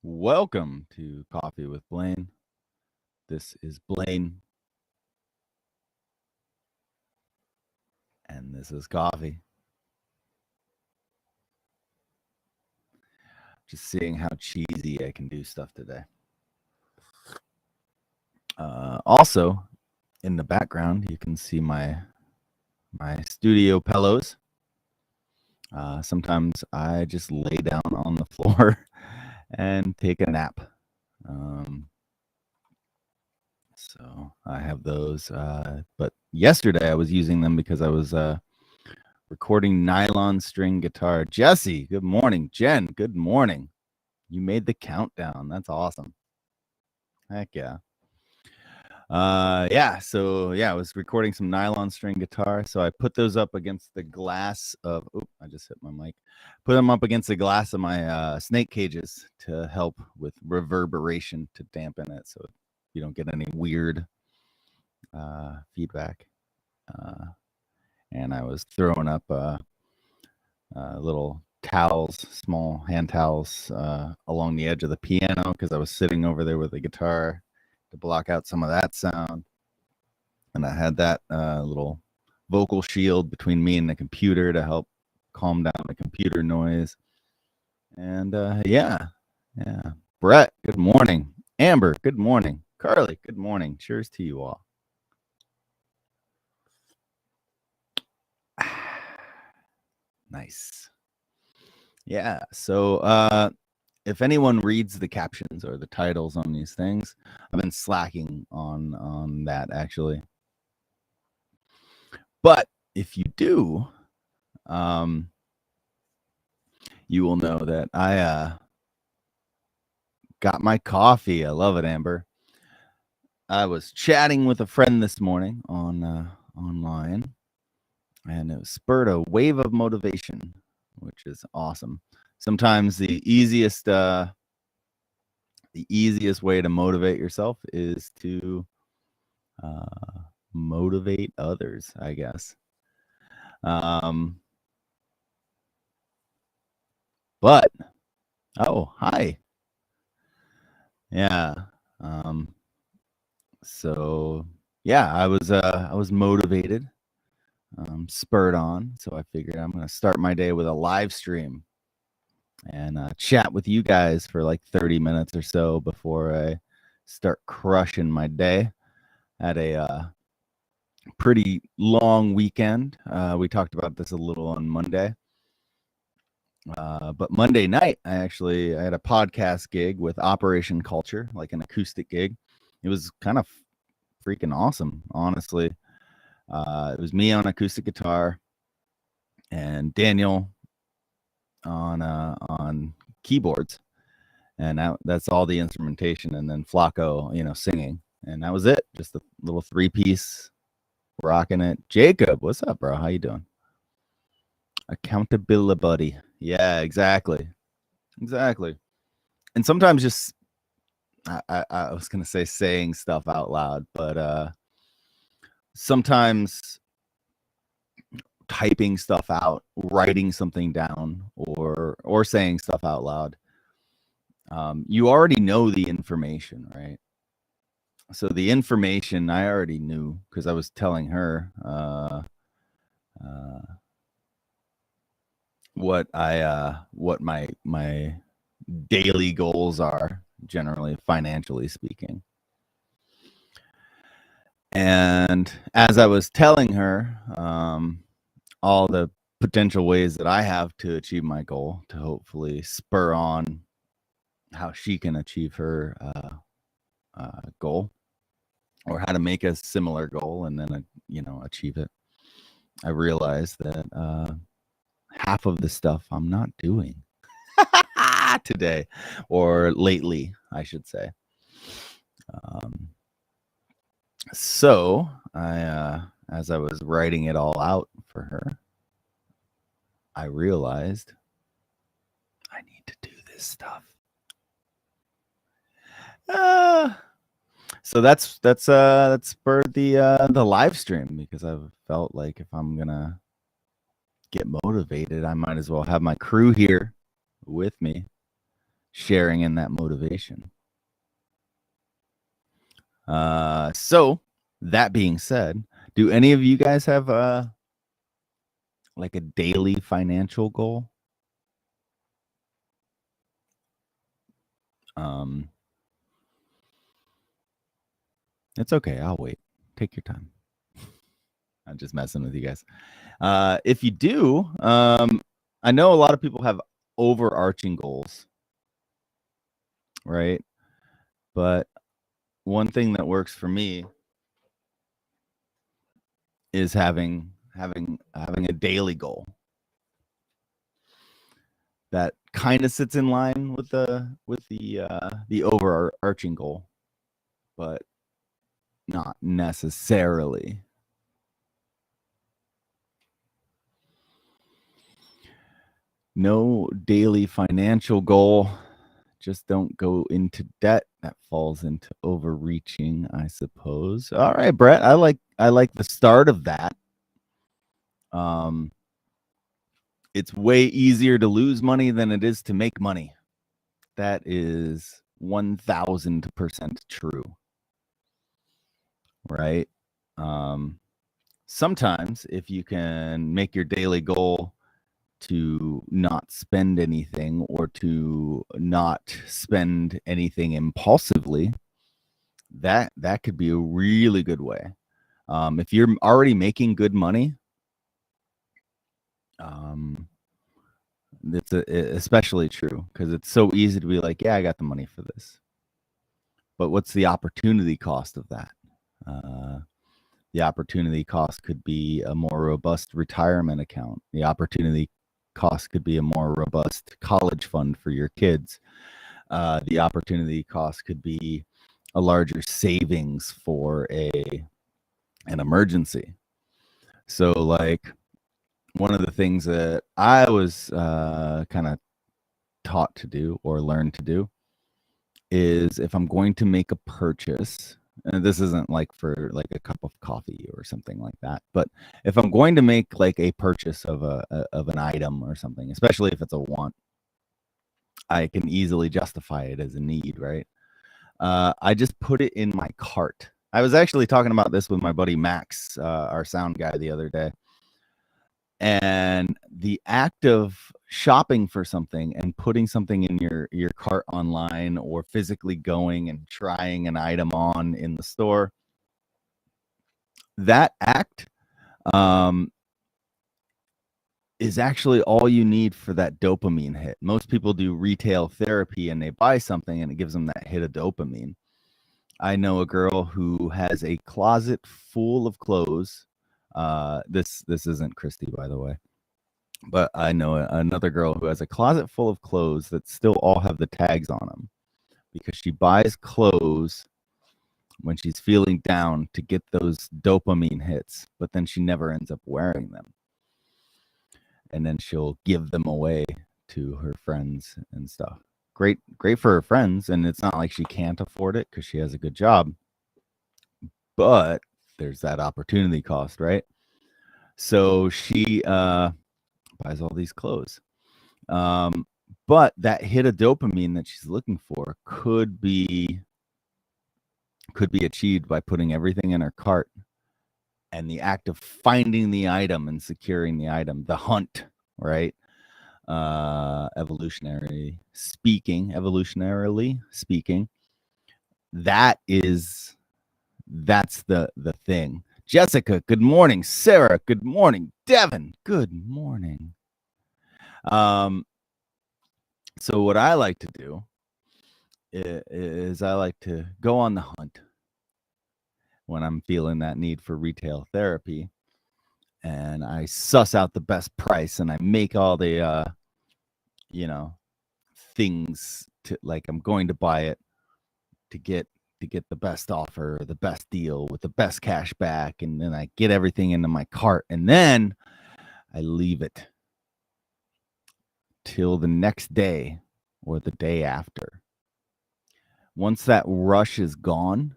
Welcome to Coffee with Blaine. This is Blaine, and this is coffee. Just seeing how cheesy I can do stuff today. Also, in the background, you can see my studio pillows. Sometimes I just lay down on the floor and take a nap. So I have those. But yesterday I was using them because I was recording nylon string guitar. Jesse, good morning. Jen, good morning. You made the countdown. That's awesome. Heck yeah. I was recording some nylon string guitar. So I put those up against the glass of, I just hit my mic. Put them up against the glass of my snake cages to help with reverberation to dampen it so you don't get any weird feedback. And I was throwing up little towels, small hand towels along the edge of the piano because I was sitting over there with the guitar to block out some of that sound. And I had that little vocal shield between me and the computer to help calm down the computer noise. And yeah. Brett, good morning. Amber, good morning. Carly, good morning. Cheers to you all. Nice. Yeah. So if anyone reads the captions or the titles on these things, I've been slacking on that actually. But if you do, you will know that I got my coffee. I love it, Amber. I was chatting with a friend this morning on online, and it spurred a wave of motivation, which is awesome. Sometimes the easiest way to motivate yourself is to motivate others, I guess. But hi. Yeah. So yeah, I was motivated, spurred on. So I figured I'm gonna start my day with a live stream and chat with you guys for like 30 minutes or so before I start crushing my day. Had a pretty long weekend. We talked about this a little on Monday. But Monday night, I had a podcast gig with Operation Culture, like an acoustic gig. It was kind of freaking awesome, honestly. It was me on acoustic guitar and Daniel on keyboards, and that's all the instrumentation, and then Flacco, singing, and that was it. Just a little 3-piece, rocking it. Jacob, what's up, bro? How you doing? Accountability buddy. Yeah, exactly. And sometimes just I was gonna say saying stuff out loud, but sometimes typing stuff out, writing something down, or saying stuff out loud. You already know the information, right? So the information I already knew because I was telling her what my daily goals are, generally financially speaking. And as I was telling her all the potential ways that I have to achieve my goal, to hopefully spur on how she can achieve her goal, or how to make a similar goal and then achieve it, I realized that half of the stuff I'm not doing today, or lately, I should say. So I as I was writing it all out for her, I realized I need to do this stuff. So that's spurred the live stream, because I've felt like if I'm gonna get motivated, I might as well have my crew here with me sharing in that motivation. So that being said, do any of you guys have like a daily financial goal? It's okay. I'll wait. Take your time. I'm just messing with you guys. If you do, I know a lot of people have overarching goals, right? But one thing that works for me is having a daily goal that kind of sits in line with the overarching goal, but not necessarily. No daily financial goal. Just don't go into debt. That falls into overreaching, I suppose. All right, Brett. I like the start of that. It's way easier to lose money than it is to make money. That is 1000% true. Right? Sometimes if you can make your daily goal to not spend anything or to not spend anything impulsively, that could be a really good way. If you're already making good money, it's especially true because it's so easy to be like, yeah, I got the money for this. But what's the opportunity cost of that? The opportunity cost could be a more robust retirement account. The opportunity cost could be a more robust college fund for your kids. The opportunity cost could be a larger savings for an emergency. So, like, one of the things that I was kind of taught to do or learned to do is if I'm going to make a purchase, and this isn't like for like a cup of coffee or something like that, but if I'm going to make like a purchase of an item or something, especially if it's a want, I can easily justify it as a need, right? I just put it in my cart. I was actually talking about this with my buddy Max, our sound guy, the other day. And the act of shopping for something and putting something in your cart online or physically going and trying an item on in the store, that act is actually all you need for that dopamine hit. Most people do retail therapy and they buy something and it gives them that hit of dopamine. I know a girl who has a closet full of clothes. This isn't Christy, by the way. But I know another girl who has a closet full of clothes that still all have the tags on them because she buys clothes when she's feeling down to get those dopamine hits, but then she never ends up wearing them. And then she'll give them away to her friends and stuff. Great for her friends, and it's not like she can't afford it because she has a good job. But there's that opportunity cost, right? So she buys all these clothes. But that hit of dopamine that she's looking for could be achieved by putting everything in her cart, and the act of finding the item and securing the item, the hunt, right? Evolutionarily speaking, that's the thing. Jessica, good morning. Sarah, good morning. Devin, good morning. So what I like to do is I like to go on the hunt when I'm feeling that need for retail therapy, and I suss out the best price and I make all the things to, like, I'm going to buy it to get the best offer, the best deal with the best cash back, and then I get everything into my cart and then I leave it till the next day or the day after. Once that rush is gone,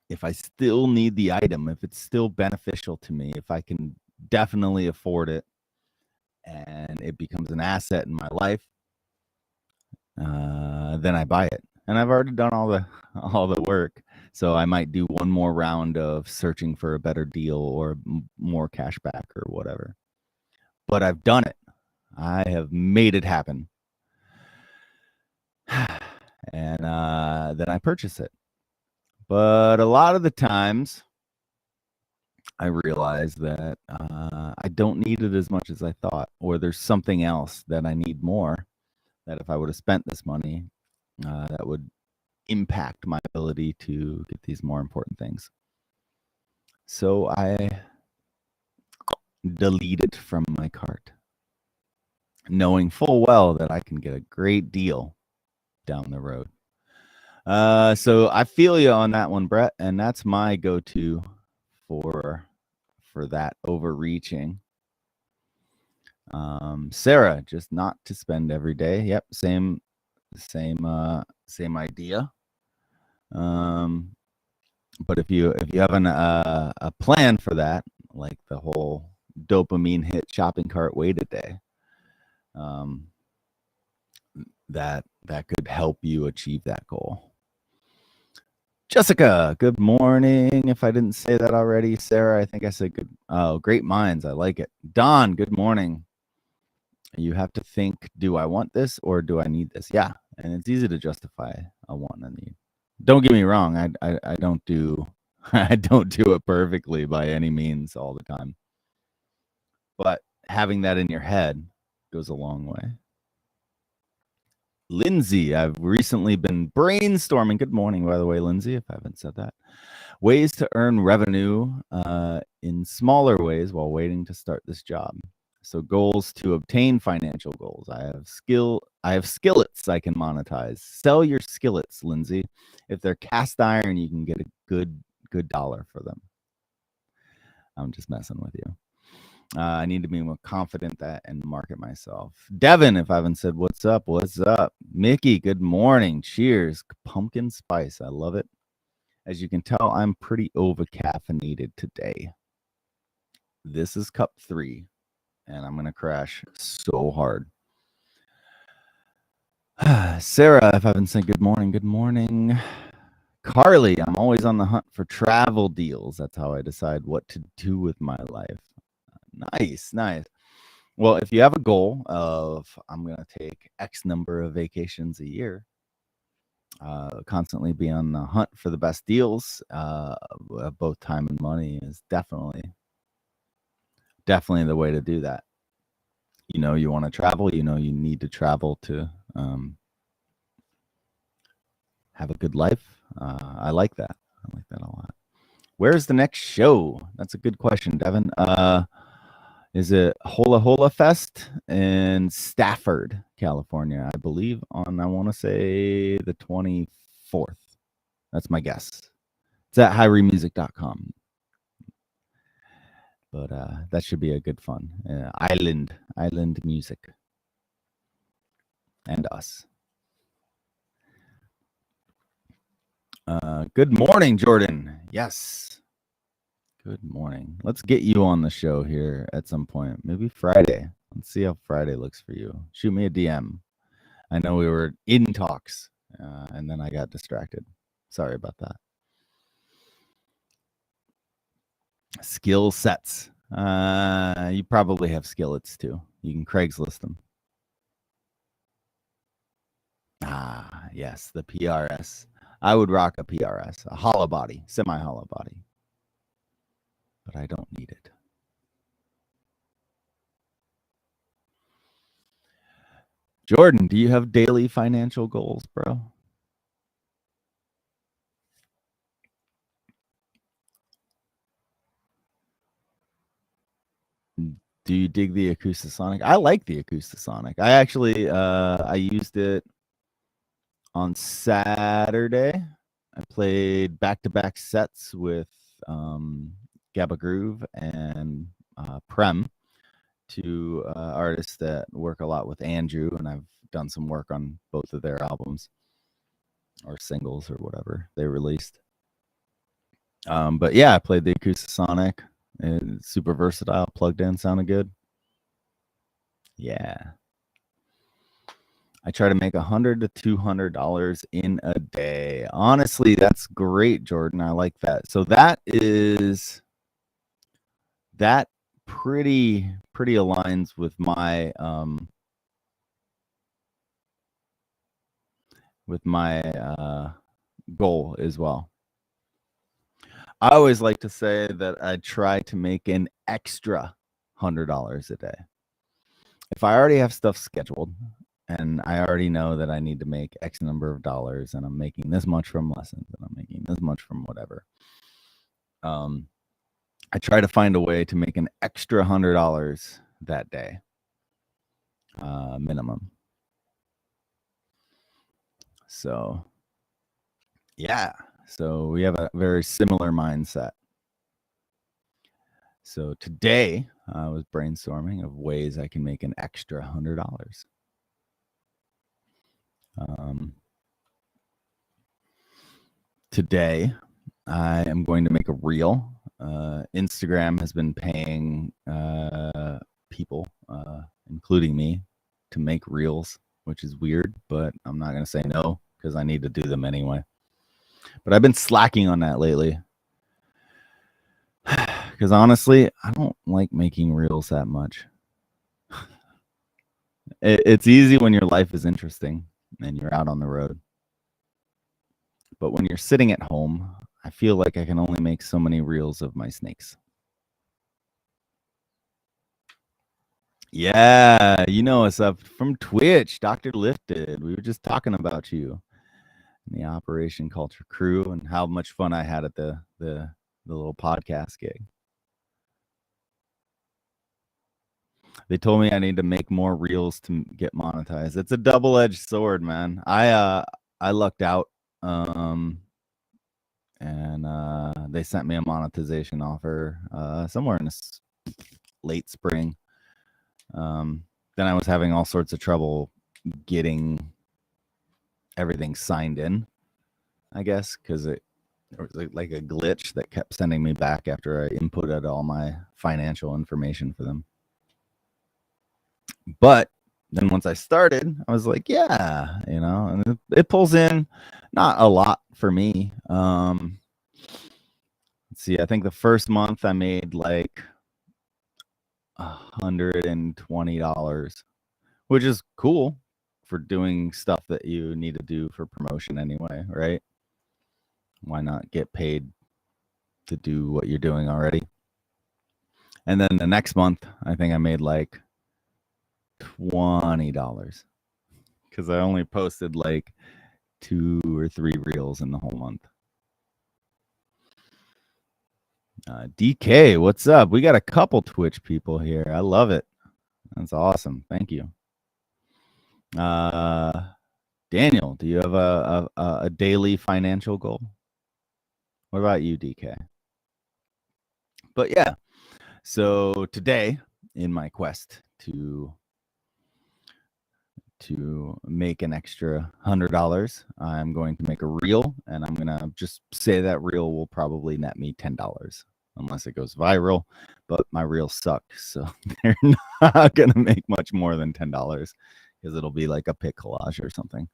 if I still need the item, if it's still beneficial to me, if I can definitely afford it and it becomes an asset in my life, then I buy it. And I've already done all the work. So I might do one more round of searching for a better deal or more cash back or whatever. But I've done it. I have made it happen. And then I purchase it. But a lot of the times I realize that I don't need it as much as I thought, or there's something else that I need more, that if I would have spent this money, that would impact my ability to get these more important things. So I delete it from my cart, knowing full well that I can get a great deal down the road. So I feel you on that one, Brett, and that's my go-to for that overreaching. Sarah, just not to spend every day. Yep, same idea. But if you have a plan for that, like the whole dopamine hit shopping cart wait a day, that could help you achieve that goal. Jessica, good morning. If I didn't say that already, Sarah, I think I said good. Oh, great minds. I like it. Don, good morning. You have to think, do I want this or do I need this? Yeah. And it's easy to justify a want and a need. Don't get me wrong. I don't do I don't do it perfectly by any means all the time. But having that in your head goes a long way. Lindsay, I've recently been brainstorming. Good morning, by the way, Lindsay, if I haven't said that. Ways to earn revenue in smaller ways while waiting to start this job. So goals to obtain financial goals. I have skillets I can monetize. Sell your skillets, Lindsay. If they're cast iron, you can get a good dollar for them. I'm just messing with you. I need to be more confident that and market myself. Devin, if I haven't said what's up, what's up? Mickey, good morning. Cheers. Pumpkin spice. I love it. As you can tell, I'm pretty over-caffeinated today. This is cup 3, and I'm going to crash so hard. Sarah, if I haven't said good morning, good morning. Carly, I'm always on the hunt for travel deals. That's how I decide what to do with my life. Nice. Well, if you have a goal of I'm going to take X number of vacations a year, constantly be on the hunt for the best deals, both time and money, is definitely the way to do that. You know, you want to travel, you know, you need to travel to have a good life. I like that. I like that a lot. Where's the next show? That's a good question, Devin. Is it Hola Hola Fest in Stafford, California? I believe on, I want to say the 24th. That's my guess. It's at highremusic.com. But that should be a good fun. Island music. And us. Good morning, Jordan. Yes. Good morning. Let's get you on the show here at some point. Maybe Friday. Let's see how Friday looks for you. Shoot me a DM. I know we were in talks, and then I got distracted. Sorry about that. Skill sets. You probably have skillets too. You can Craigslist them. Ah, yes, the PRS. I would rock a PRS, a hollow body, semi-hollow body. But I don't need it. Jordan, do you have daily financial goals, bro? Do you dig the Acoustasonic? I like the Acoustasonic. I actually I used it on Saturday. I played back-to-back sets with Gabba Groove and Prem, two artists that work a lot with Andrew, and I've done some work on both of their albums or singles or whatever they released. But yeah, I played the Acoustasonic. It's super versatile, plugged in, sounded good. Yeah. I try to make $100 to $200 in a day. Honestly, that's great, Jordan. I like that. So that pretty aligns with my goal as well. I always like to say that I try to make an extra $100 a day. If I already have stuff scheduled and I already know that I need to make X number of dollars and I'm making this much from lessons and I'm making this much from whatever, I try to find a way to make an extra $100 that day, minimum. So, yeah. So we have a very similar mindset. So today I was brainstorming of ways I can make an extra $100. Today I am going to make a reel. Instagram has been paying people, including me, to make reels, which is weird, but I'm not going to say no because I need to do them anyway. But I've been slacking on that lately because honestly, I don't like making reels that much. It's easy when your life is interesting and you're out on the road. But when you're sitting at home, I feel like I can only make so many reels of my snakes. Yeah, you know us up from Twitch, Dr. Lifted. We were just talking about you and the Operation Culture crew and how much fun I had at the little podcast gig. They told me I need to make more reels to get monetized. It's a double-edged sword, man. I lucked out, and they sent me a monetization offer somewhere in this late spring. Then I was having all sorts of trouble getting everything signed in, I guess, because it was like a glitch that kept sending me back after I inputted all my financial information for them. But then once I started, I was like, yeah, and it pulls in not a lot for me. Let's see, I think the first month I made like $120, which is cool for doing stuff that you need to do for promotion anyway, right? Why not get paid to do what you're doing already? And then the next month, I think I made like $20 because I only posted like 2 or 3 reels in the whole month. DK, what's up? We got a couple Twitch people here. I love it. That's awesome. Thank you. Daniel, do you have a daily financial goal? What about you, DK? But yeah, so today in my quest to make an extra $100, I'm going to make a reel, and I'm gonna just say that reel will probably net me $10 unless it goes viral. But my reels suck, so they're not gonna make much more than $10 because it'll be like a pic collage or something.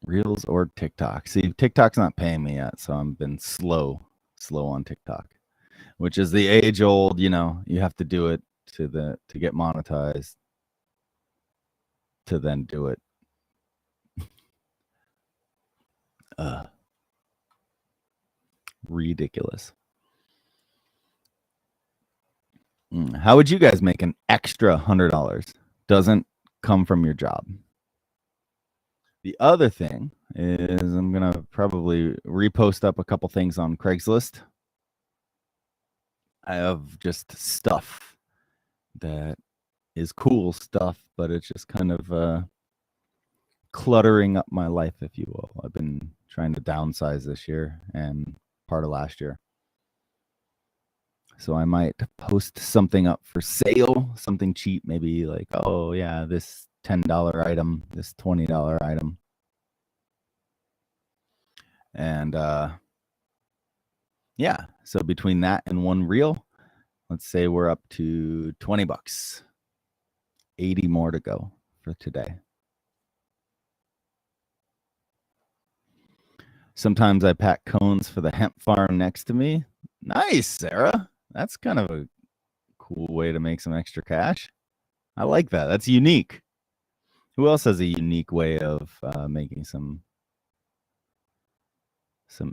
Reels or TikTok. See, TikTok's not paying me yet, so I've been slow on TikTok, which is the age old, you have to do it to get monetized to then do it. Ridiculous. How would you guys make an extra $100? Doesn't come from your job. The other thing is I'm going to probably repost up a couple things on Craigslist. I have just stuff that is cool stuff, but it's just kind of cluttering up my life, if you will. I've been trying to downsize this year and part of last year. So I might post something up for sale, something cheap, maybe like, oh yeah, this $10 item, this $20 item. And yeah, so between that and one reel, Let's say we're up to $20. 80 more to go for today. Sometimes I pack cones for the hemp farm next to me. Nice, Sarah. That's kind of a cool way to make some extra cash. I like that. That's unique. Who else has a unique way of making some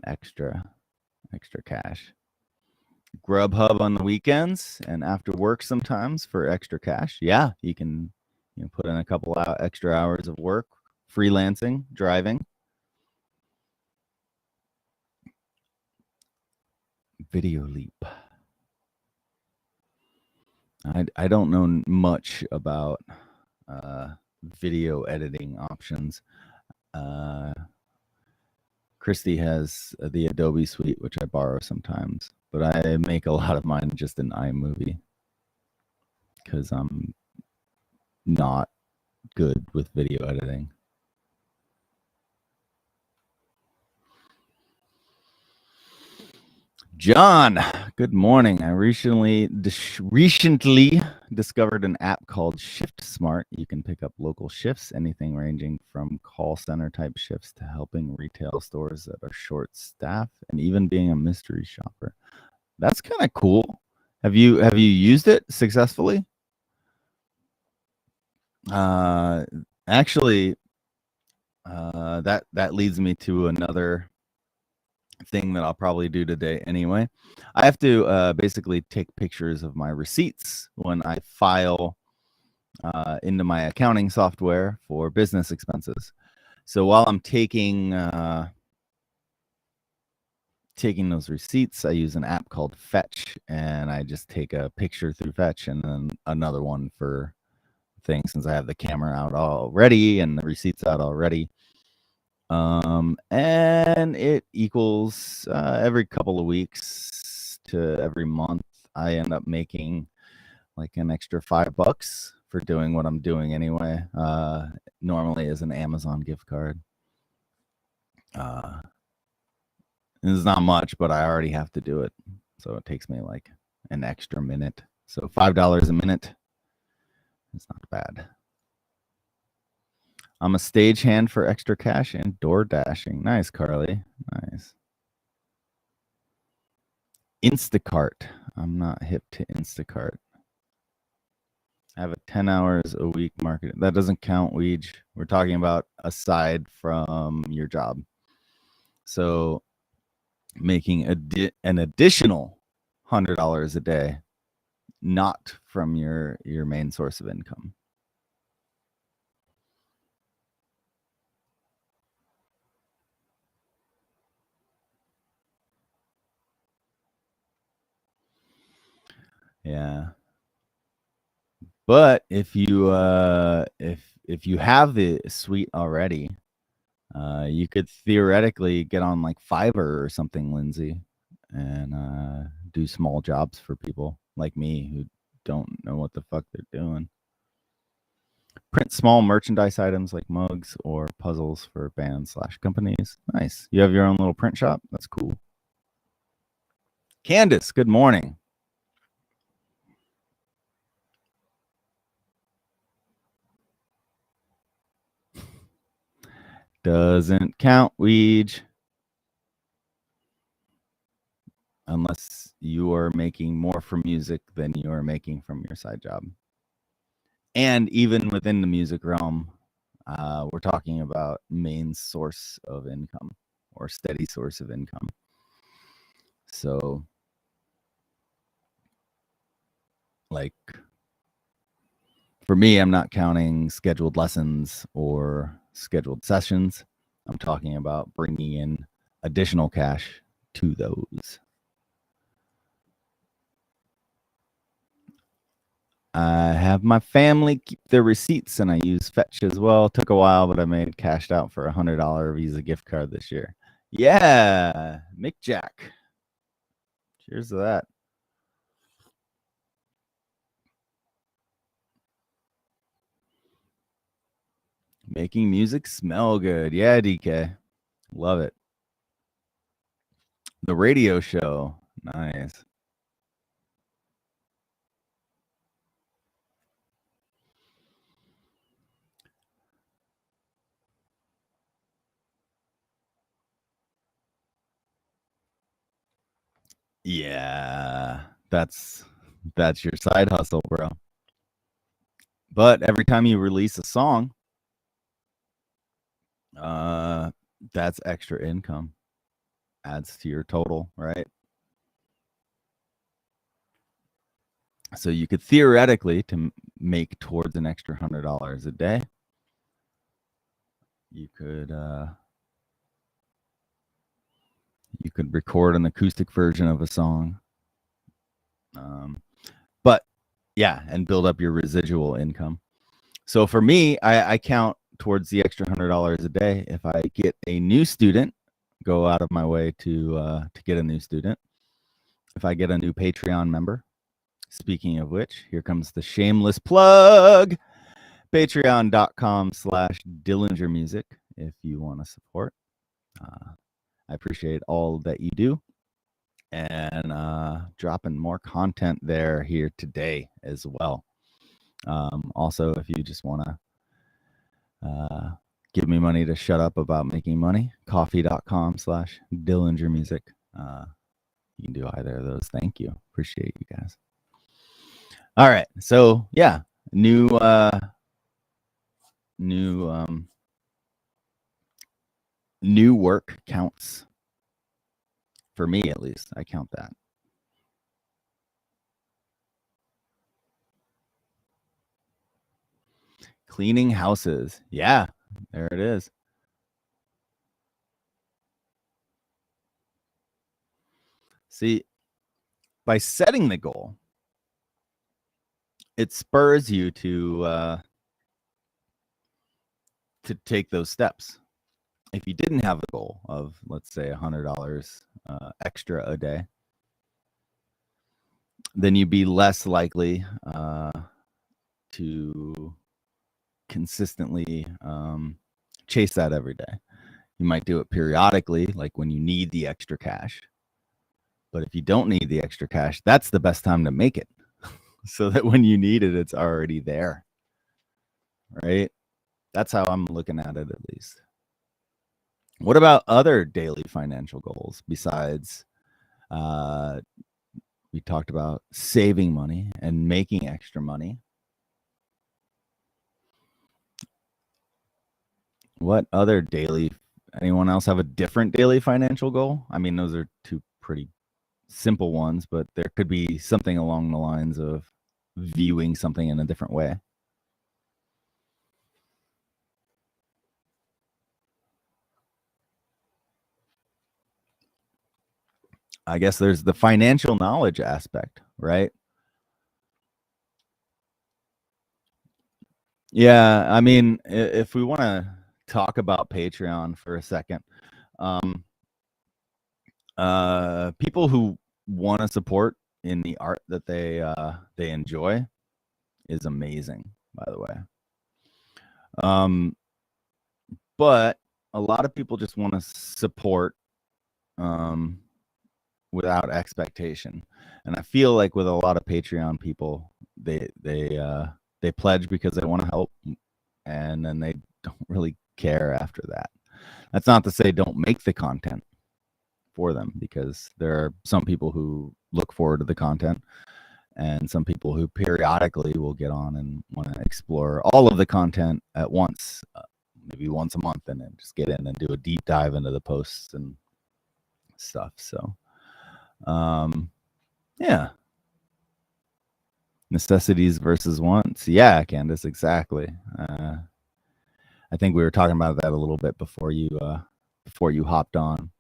extra cash? Grubhub on the weekends and after work sometimes for extra cash. Yeah, you can put in a couple extra hours of work, freelancing, driving. Video Leap. I don't know much about video editing options. Christy has the Adobe Suite, which I borrow sometimes, but I make a lot of mine just in iMovie because I'm not good with video editing. John, good morning. I recently discovered an app called Shift Smart. You can pick up local shifts, anything ranging from call center type shifts to helping retail stores that are short staffed and even being a mystery shopper. That's kind of cool. Have you used it successfully? Actually, that leads me to another thing that I'll probably do today anyway. I have to basically take pictures of my receipts when I file into my accounting software for business expenses. So while I'm taking those receipts, I use an app called Fetch, and I just take a picture through Fetch and then another one for things, since I have the camera out already and the receipts out already. And it equals every couple of weeks to every month, I end up making like an extra $5 for doing what I'm doing anyway. Normally as an Amazon gift card. It's not much, but I already have to do it. So it takes me like an extra minute. So $5 a minute. It's not bad. I'm a stagehand for extra cash and door dashing. Nice, Carly. Nice. Instacart. I'm not hip to Instacart. I have a 10 hours a week market. That doesn't count, Weege. We're talking about aside from your job. So making an additional $100 a day, not from your main source of income. Yeah. But if you if you have the suite already, you could theoretically get on like Fiverr or something, Lindsay, and do small jobs for people like me who don't know what the fuck they're doing. Print small merchandise items like mugs or puzzles for bands/companies. Nice. You have your own little print shop? That's cool. Candace, good morning. Doesn't count, Weege. Unless you are making more from music than you are making from your side job. And even within the music realm, we're talking about main source of income or steady source of income. So, like, for me, I'm not counting scheduled lessons or scheduled sessions. I'm talking about bringing in additional cash to those. I have my family keep their receipts, and I use Fetch as well. Took a while, but I made cashed out for $100 Visa gift card this year. Yeah, Mick Jack. Cheers to that. Making music smell good. Yeah, DK. Love it. The radio show. Nice. Yeah, that's your side hustle, bro. But every time you release a song, that's extra income. Adds to your total, right? So you could theoretically make towards an extra $100 a day. You could record an acoustic version of a song, but yeah, and build up your residual income. So for me, I count towards the extra $100 a day if I get a new student, go out of my way to get a new student. If I get a new Patreon member. Speaking of which, here comes the shameless plug. Patreon.com/Dillinger Music if you want to support. I appreciate all that you do, and dropping more content there here today as well. Also, if you just want to give me money to shut up about making money, coffee.com/Dillinger Music. You can do either of those. Thank you. Appreciate you guys. All right. So yeah, new work counts. For me, at least, I count that. Cleaning houses. Yeah, there it is. See, by setting the goal, it spurs you to take those steps. If you didn't have the goal of, let's say, $100 extra a day, then you'd be less likely to consistently chase that every day. You might do it periodically, like when you need the extra cash. But if you don't need the extra cash, that's the best time to make it so that when you need it, it's already there. Right? That's how I'm looking at it, at least. What about other daily financial goals besides we talked about saving money and making extra money? What other daily, anyone else have a different daily financial goal? I mean, those are two pretty simple ones, but there could be something along the lines of viewing something in a different way. I guess there's the financial knowledge aspect, right? Yeah, I mean, if we want to talk about Patreon for a second, people who want to support in the art that they enjoy is amazing, by the way. But a lot of people just want to support without expectation, and I feel like with a lot of Patreon people, they pledge because they want to help, and then they don't really care after that. That's not to say don't make the content for them, because there are some people who look forward to the content and some people who periodically will get on and want to explore all of the content at once, maybe once a month, and then just get in and do a deep dive into the posts and stuff. So yeah, necessities versus wants. Yeah, Candace, exactly. I think we were talking about that a little bit before you hopped on.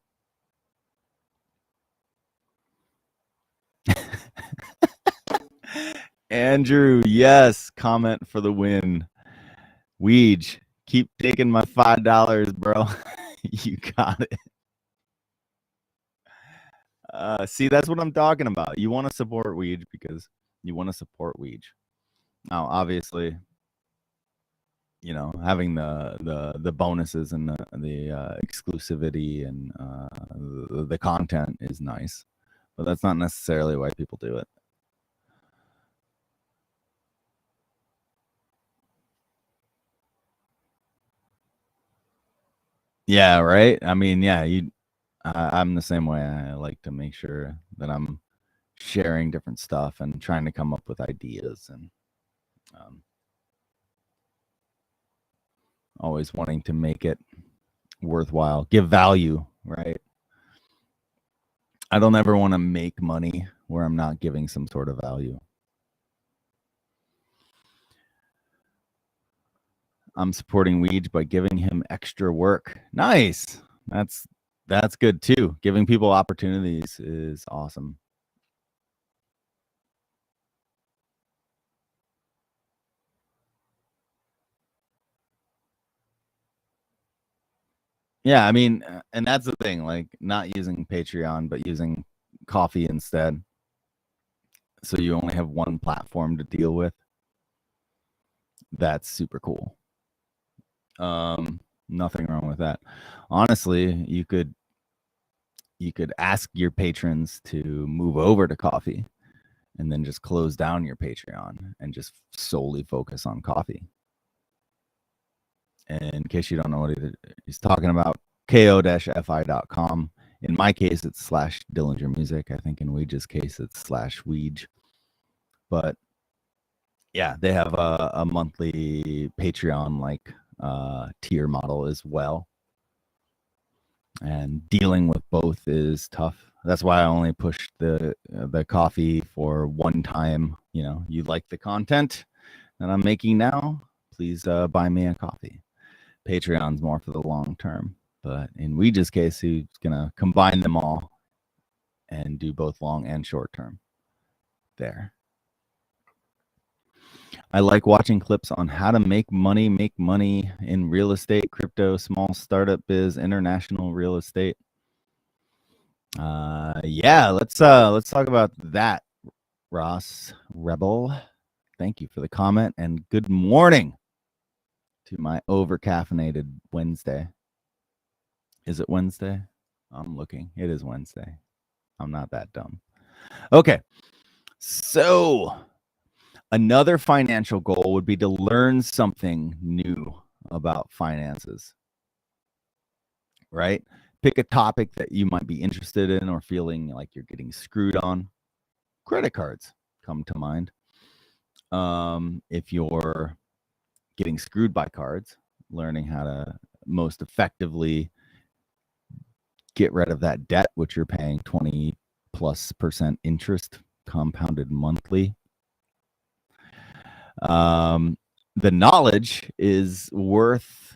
Andrew, yes, comment for the win. Weege, keep taking my $5, bro. You got it. See, that's what I'm talking about. You want to support Weege because you want to support Weege. Now, obviously, you know, having the bonuses and the exclusivity and the content is nice, but that's not necessarily why people do it. Yeah, right. I mean, yeah, I'm the same way. I like to make sure that I'm sharing different stuff and trying to come up with ideas, and always wanting to make it worthwhile, give value, right? I don't ever want to make money where I'm not giving some sort of value. I'm supporting Weege by giving him extra work. Nice. That's good too. Giving people opportunities is awesome. Yeah, I mean, and that's the thing, like not using Patreon, but using Coffee instead. So you only have one platform to deal with. That's super cool. Nothing wrong with that. Honestly, you could ask your patrons to move over to Coffee and then just close down your Patreon and just solely focus on Coffee. And in case you don't know what he's talking about, ko-fi.com. In my case, it's /Dillinger Music. I think in Weege's case, it's /Weege. But yeah, they have a monthly Patreon like tier model as well. And dealing with both is tough. That's why I only push the Coffee for one time. You know, you like the content that I'm making now, please buy me a coffee. Patreon's more for the long term. But in Weege's case, he's going to combine them all and do both long and short term. There. I like watching clips on how to make money in real estate, crypto, small startup biz, international real estate. Yeah, let's talk about that, Ross Rebel. Thank you for the comment and good morning to my over-caffeinated Wednesday. Is it Wednesday? I'm looking. It is Wednesday. I'm not that dumb. Okay. So another financial goal would be to learn something new about finances, right? Pick a topic that you might be interested in or feeling like you're getting screwed on. Credit cards come to mind. If you're getting screwed by cards, learning how to most effectively get rid of that debt, which you're paying 20+% interest compounded monthly. The knowledge is worth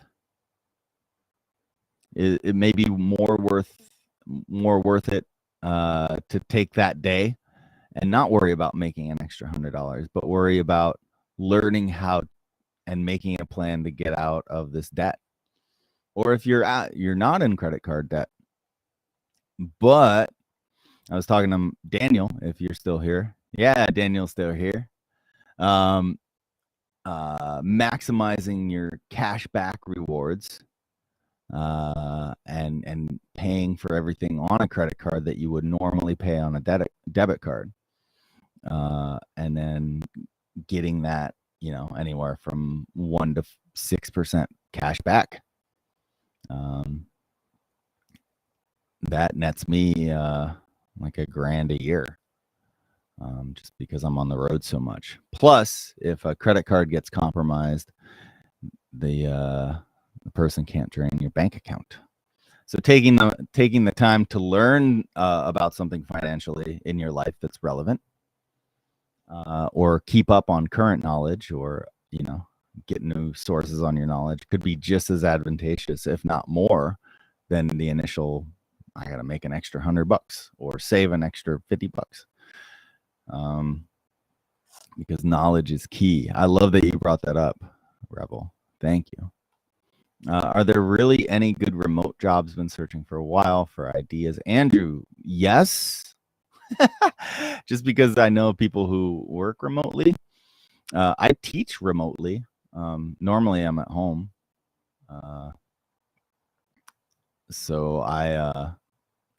it may be more worth it to take that day and not worry about making an extra $100, but worry about learning how and making a plan to get out of this debt. Or if you're not in credit card debt, but I was talking to Daniel, if you're still here. Yeah, Daniel's still here. Maximizing your cash back rewards and paying for everything on a credit card that you would normally pay on a debit card. And then getting that, anywhere from 1 to 6% cash back. That nets me like $1,000 a year. Just because I'm on the road so much. Plus, if a credit card gets compromised, the person can't drain your bank account. So taking the time to learn about something financially in your life that's relevant, or keep up on current knowledge, or get new sources on your knowledge could be just as advantageous, if not more, than the initial. I got to make an extra $100 or save an extra $50. Because knowledge is key. I love that you brought that up, Rebel. Thank you. Are there really any good remote jobs? Been searching for a while for ideas. Andrew, yes. Just because I know people who work remotely. I teach remotely. Normally I'm at home. So I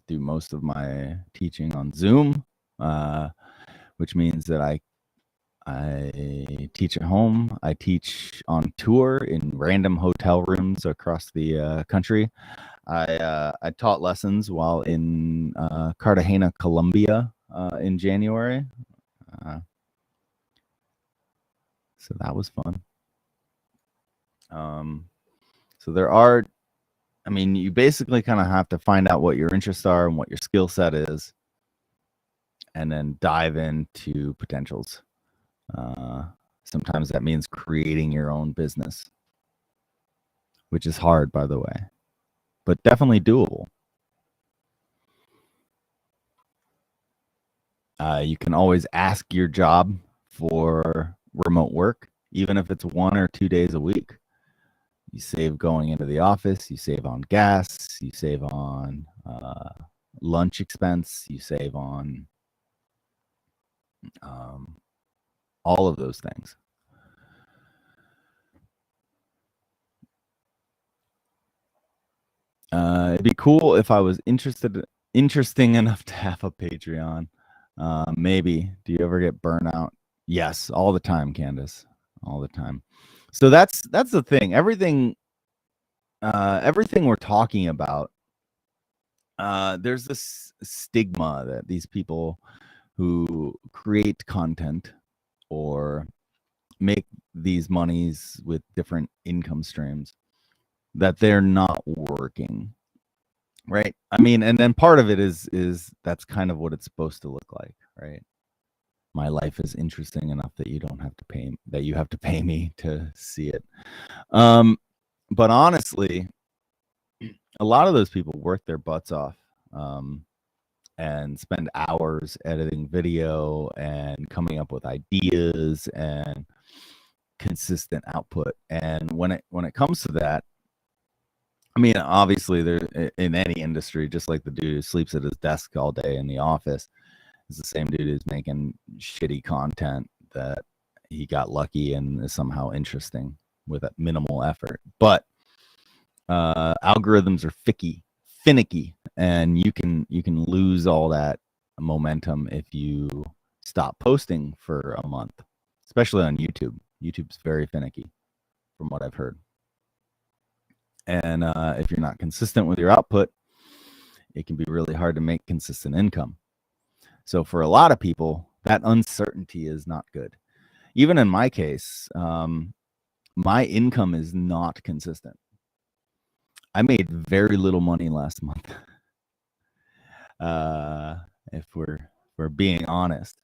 do most of my teaching on Zoom, which means that I teach at home. I teach on tour in random hotel rooms across the country. I taught lessons while in Cartagena, Colombia, in January. So that was fun. So there are, I mean, you basically kind of have to find out what your interests are and what your skill set is, and then dive into potentials. Sometimes that means creating your own business, which is hard, by the way, but definitely doable. You can always ask your job for remote work, even if it's 1 or 2 days a week. You save going into the office, you save on gas, you save on lunch expense, you save on all of those things. It'd be cool if I was interesting enough to have a Patreon. Maybe. Do you ever get burnout? Yes, all the time, Candace. All the time. So that's the thing. Everything we're talking about, there's this stigma that these people who create content or make these monies with different income streams, that they're not working, right? I mean, and then part of it is that's kind of what it's supposed to look like, right? My life is interesting enough that you have to pay me to see it. But honestly, a lot of those people work their butts off and spend hours editing video and coming up with ideas and consistent output. And when it comes to that, I mean, obviously, there in any industry, just like the dude who sleeps at his desk all day in the office is the same dude who's making shitty content that he got lucky and is somehow interesting with minimal effort. But algorithms are finicky, and you can lose all that momentum if you stop posting for a month, especially on YouTube. YouTube's very finicky, from what I've heard. And if you're not consistent with your output, it can be really hard to make consistent income. So for a lot of people, that uncertainty is not good. Even in my case, my income is not consistent. I made very little money last month. If we're being honest.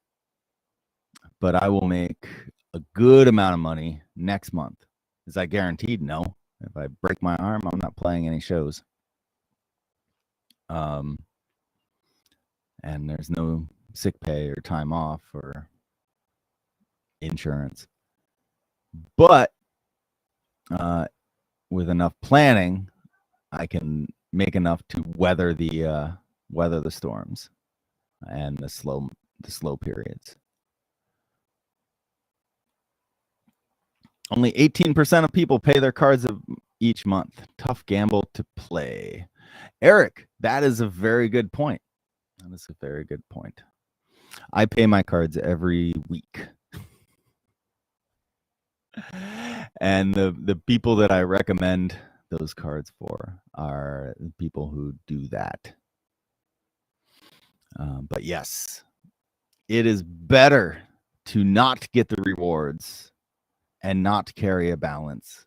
But I will make a good amount of money next month. Is that guaranteed? No. If I break my arm, I'm not playing any shows. And there's no sick pay or time off or insurance. But with enough planning, I can make enough to weather the storms and the slow periods. Only 18% of people pay their cards each month. Tough gamble to play. Eric, that is a very good point. That is a very good point. I pay my cards every week. And the people that I recommend those cards for are people who do that. But yes, it is better to not get the rewards and not carry a balance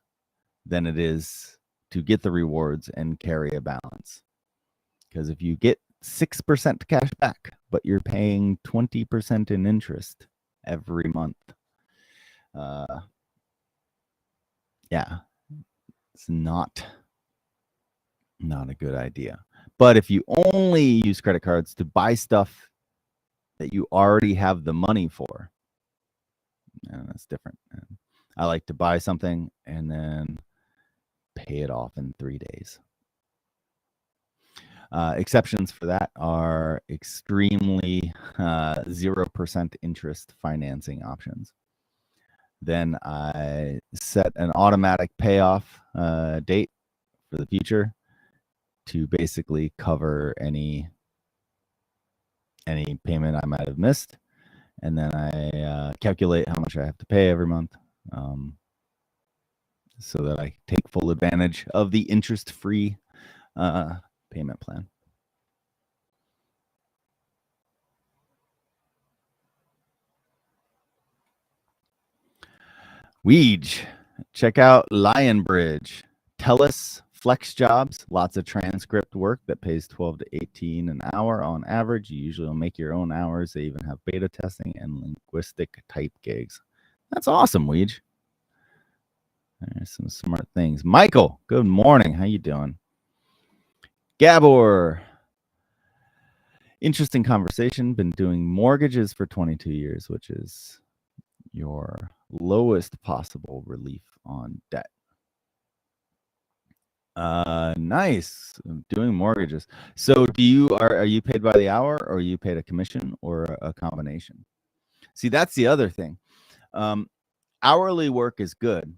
than it is to get the rewards and carry a balance. Because if you get 6% cash back, but you're paying 20% in interest every month, yeah, it's not a good idea. But if you only use credit cards to buy stuff that you already have the money for, that's different. I like to buy something and then pay it off in 3 days. Exceptions for that are extremely 0% interest financing options. Then I set an automatic payoff date for the future to basically cover any payment I might have missed. and then I calculate how much I have to pay every month, so that I take full advantage of the interest-free payment plan. Weege, check out Lionbridge. TELUS Flex Jobs, lots of transcript work that pays 12 to 18 an hour on average. You usually will make your own hours. They even have beta testing and linguistic type gigs. That's awesome, Weege. There's some smart things. Michael, good morning. How you doing? Gabor, interesting conversation. Been doing mortgages for 22 years, which is your lowest possible relief on debt. Nice. Doing mortgages. So are you paid by the hour, or are you paid a commission, or a combination? See, that's the other thing. Hourly work is good,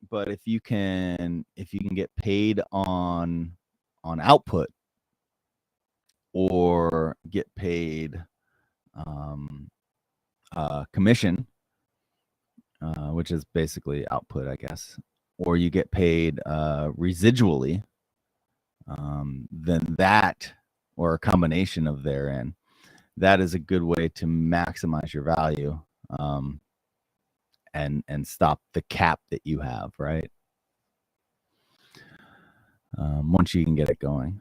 but if you can get paid on output, or get paid commission, which is basically output, I guess, or you get paid residually, then that, or a combination of therein, that is a good way to maximize your value, and stop the cap that you have, right? Once you can get it going.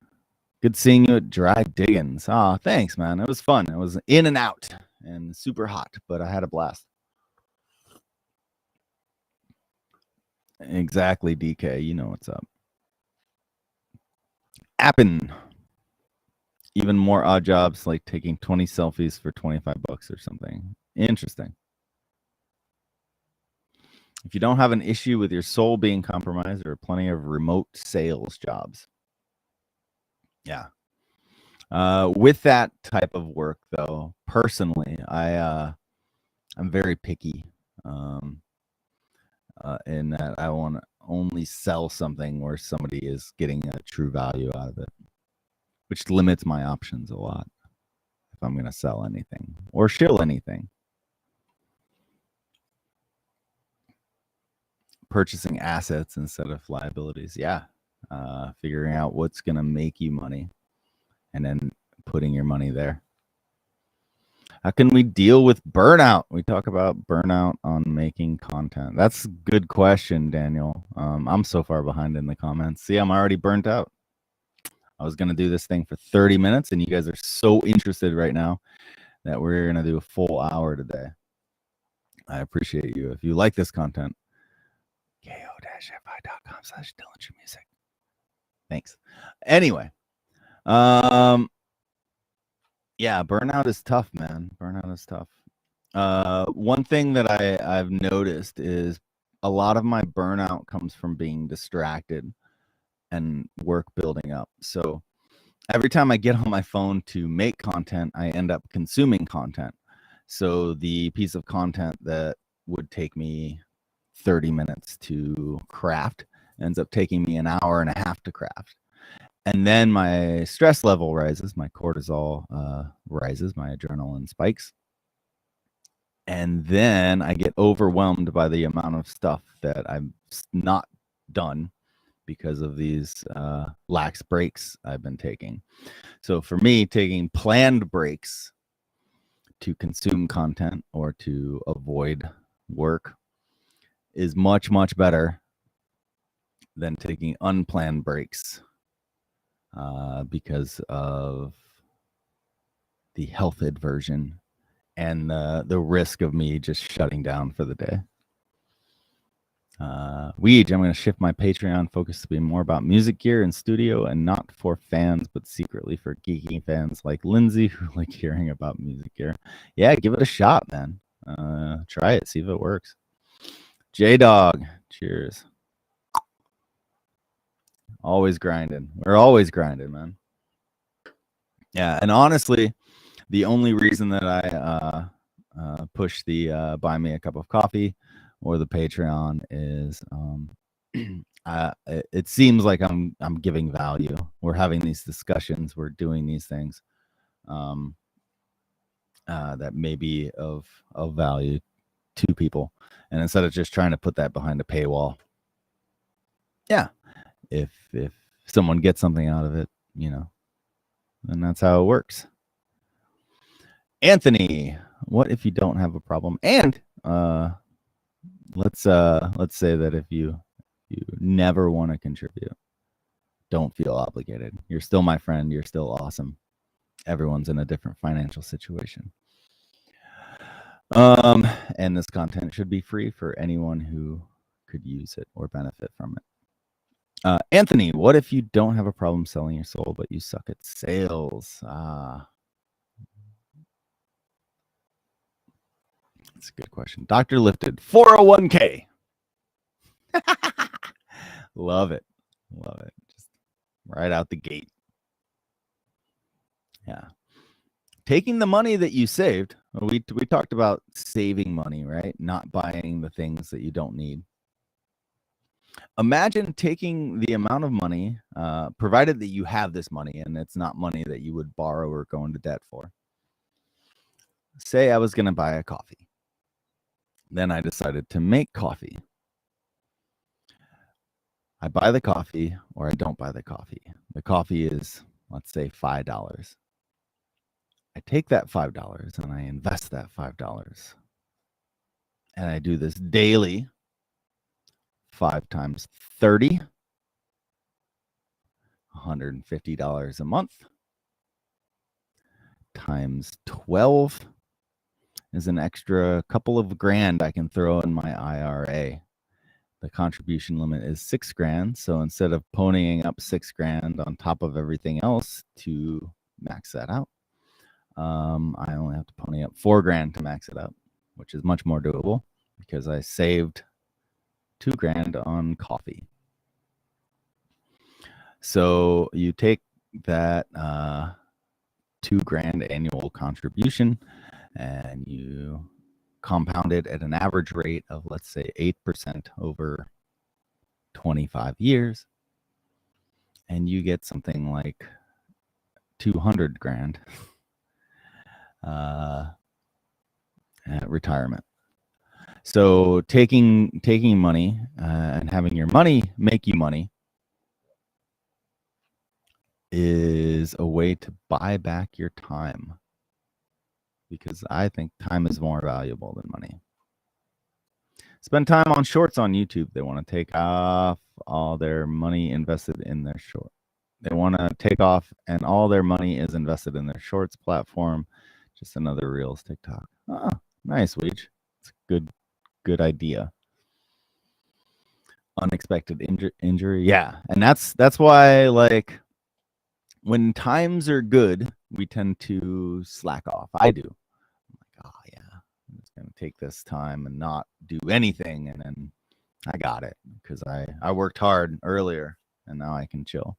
Good seeing you at Dry Diggins. Oh, thanks, man. It was fun. It was in and out and super hot, but I had a blast. Exactly, DK. You know what's up. Appen. Even more odd jobs, like taking 20 selfies for 25 bucks or something. Interesting. If you don't have an issue with your soul being compromised, there are plenty of remote sales jobs. Yeah. With that type of work, though, personally, I'm very picky, in that I want to only sell something where somebody is getting a true value out of it, which limits my options a lot if I'm going to sell anything or shill anything. Purchasing assets instead of liabilities. Yeah. Figuring out what's going to make you money and then putting your money there. How can we deal with burnout? We talk about burnout on making content. That's a good question, Daniel. I'm so far behind in the comments. See, I'm already burnt out. I was going to do this thing for 30 minutes, and you guys are so interested right now that we're going to do a full hour today. I appreciate you. If you like this content, ko-fi.com/Dillinger Music. Thanks. Anyway, yeah, burnout is tough, man. Burnout is tough. One thing that I've noticed is a lot of my burnout comes from being distracted and work building up. So every time I get on my phone to make content, I end up consuming content. So the piece of content that would take me 30 minutes to craft ends up taking me an hour and a half to craft. And then my stress level rises, my cortisol rises, my adrenaline spikes. And then I get overwhelmed by the amount of stuff that I've not done because of these lax breaks I've been taking. So for me, taking planned breaks to consume content or to avoid work is much, much better than taking unplanned breaks, because of the health aversion and the risk of me just shutting down for the day. Weege, I'm going to shift my Patreon focus to be more about music gear and studio, and not for fans, but secretly for geeky fans like Lindsay who like hearing about music gear. Yeah, give it a shot, man. Try it, see if it works. J-Dog, cheers. Always grinding. We're always grinding, man. Yeah, and honestly, the only reason that I push the buy me a cup of coffee or the Patreon is it seems like I'm giving value. We're having these discussions. We're doing these things. that may be of value to people. And instead of just trying to put that behind a paywall, yeah, if someone gets something out of it, then that's how it works. Anthony, what if you don't have a problem? And let's say that if you never want to contribute, don't feel obligated. You're still my friend. You're still awesome. Everyone's in a different financial situation. And this content should be free for anyone who could use it or benefit from it. Anthony, what if you don't have a problem selling your soul, but you suck at sales? That's a good question. Dr. Lifted, 401k. Love it. Love it. Just right out the gate. Yeah. Taking the money that you saved, we talked about saving money, right? Not buying the things that you don't need. Imagine taking the amount of money, provided that you have this money and it's not money that you would borrow or go into debt for. Say I was going to buy a coffee. Then I decided to make coffee. I buy the coffee or I don't buy the coffee. The coffee is, let's say, $5. I take that $5 and I invest that $5. And I do this daily. 5 times 30, $150 a month. Times 12 is an extra couple of grand I can throw in my IRA. The contribution limit is $6,000. So instead of ponying up $6,000 on top of everything else to max that out, I only have to pony up $4,000 to max it out, which is much more doable because I saved $2,000 on coffee. So you take that $2,000 annual contribution and you compound it at an average rate of, let's say, 8% over 25 years, and you get something like $200,000 at retirement. So taking money and having your money make you money is a way to buy back your time, because I think time is more valuable than money. Spend time on shorts on YouTube. They want to take off all their money invested in their short. They want to take off and all their money is invested in their shorts platform. Just another Reels TikTok. Oh, nice, Weech. It's a good idea. Unexpected injury. Yeah. And that's why, like, when times are good, we tend to slack off. I do. I'm like, oh yeah, I'm just gonna take this time and not do anything, and then I got it because I worked hard earlier and now I can chill.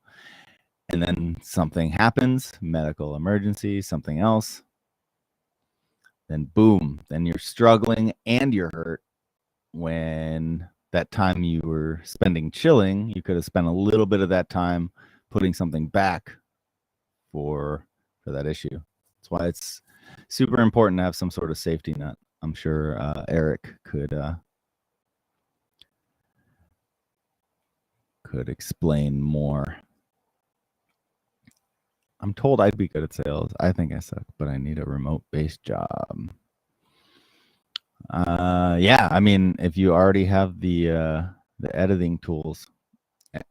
And then something happens, medical emergency, something else, then boom, then you're struggling and you're hurt. When that time you were spending chilling, you could have spent a little bit of that time putting something back for that issue. That's why it's super important to have some sort of safety net. I'm sure Eric could explain more. I'm told I'd be good at sales. I think I suck, but I need a remote-based job. Yeah, I mean, if you already have the editing tools,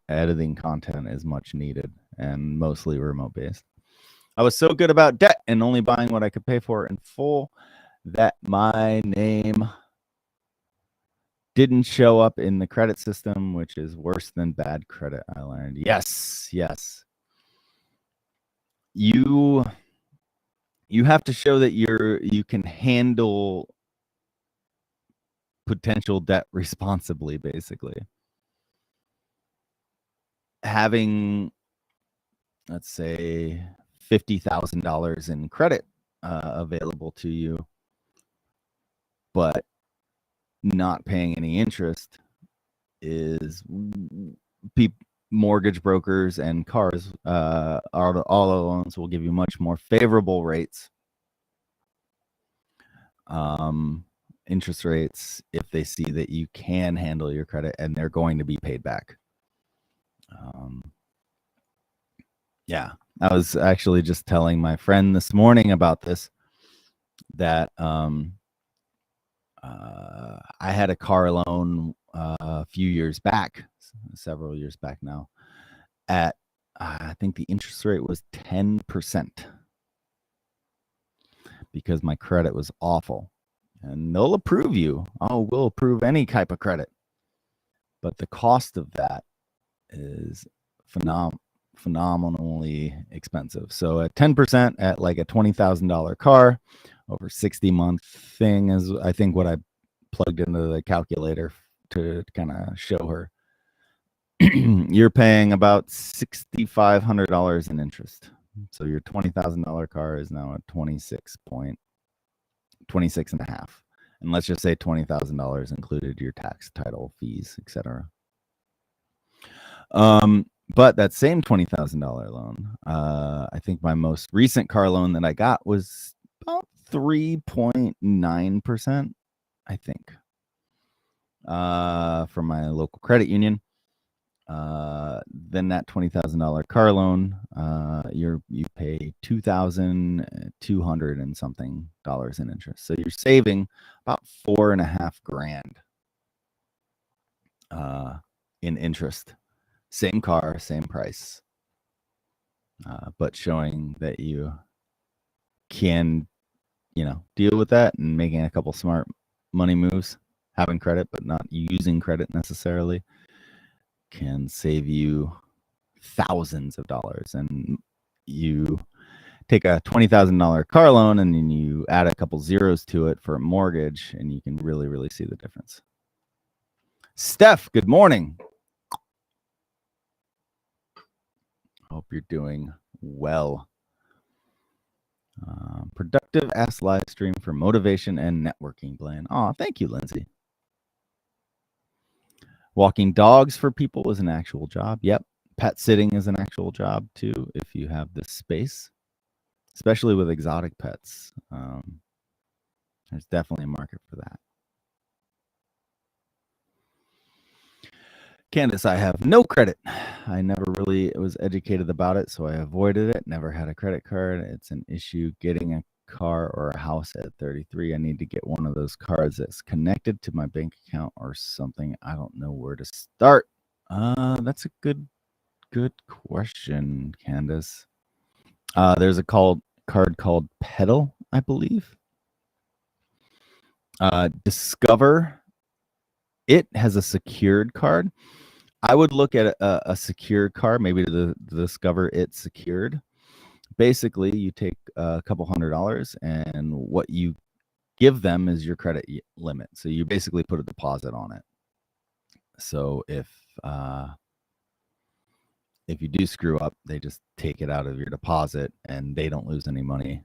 editing content is much needed and mostly remote-based. I was so good about debt and only buying what I could pay for in full that my name didn't show up in the credit system, which is worse than bad credit, I learned. Yes. You have to show that you can handle potential debt responsibly, basically. Having, let's say, $50,000 in credit available to you, but not paying any interest is mortgage brokers and cars, all the loans will give you much more favorable rates interest rates if they see that you can handle your credit and they're going to be paid back. Yeah, I was actually just telling my friend this morning about this, that I had a car loan a few years back, several years back now, at I think the interest rate was 10% because my credit was awful. And they'll approve you. Oh, we'll approve any type of credit. But the cost of that is phenomenally expensive. So at 10% at like a $20,000 car over 60-month thing is, I think, what I plugged into the calculator to kind of show her. You're paying about $6,500 in interest. So your $20,000 car is now at 26 and a half. And let's just say $20,000 included your tax, title, fees, etc. But that same $20,000 loan, I think my most recent car loan that I got was about 3.9%, I think, from my local credit union. Then that $20,000 car loan, you pay $2,200 and something dollars in interest. So you're saving about $4,500 in interest. Same car, same price, but showing that you can, deal with that and making a couple smart money moves, having credit but not using credit necessarily, can save you thousands of dollars. And you take a $20,000 car loan and then you add a couple zeros to it for a mortgage, and you can really, really see the difference. Steph, good morning. Hope you're doing well. Productive ass live stream for motivation and networking, Blaine. Oh, thank you, Lindsay. Walking dogs for people is an actual job. Yep. Pet sitting is an actual job too, if you have the space, especially with exotic pets. There's definitely a market for that. Candace, I have no credit. I never really was educated about it, so I avoided it. Never had a credit card. It's an issue getting a car or a house at 33. I need to get one of those cards that's connected to my bank account or something. I don't know where to start. That's a good question, Candace. There's a card called Pedal, I believe. Discover. It has a secured card. I would look at a secured card, maybe the Discover It Secured. Basically, you take a couple $100 and what you give them is your credit limit. So you basically put a deposit on it. So if you do screw up, they just take it out of your deposit and they don't lose any money.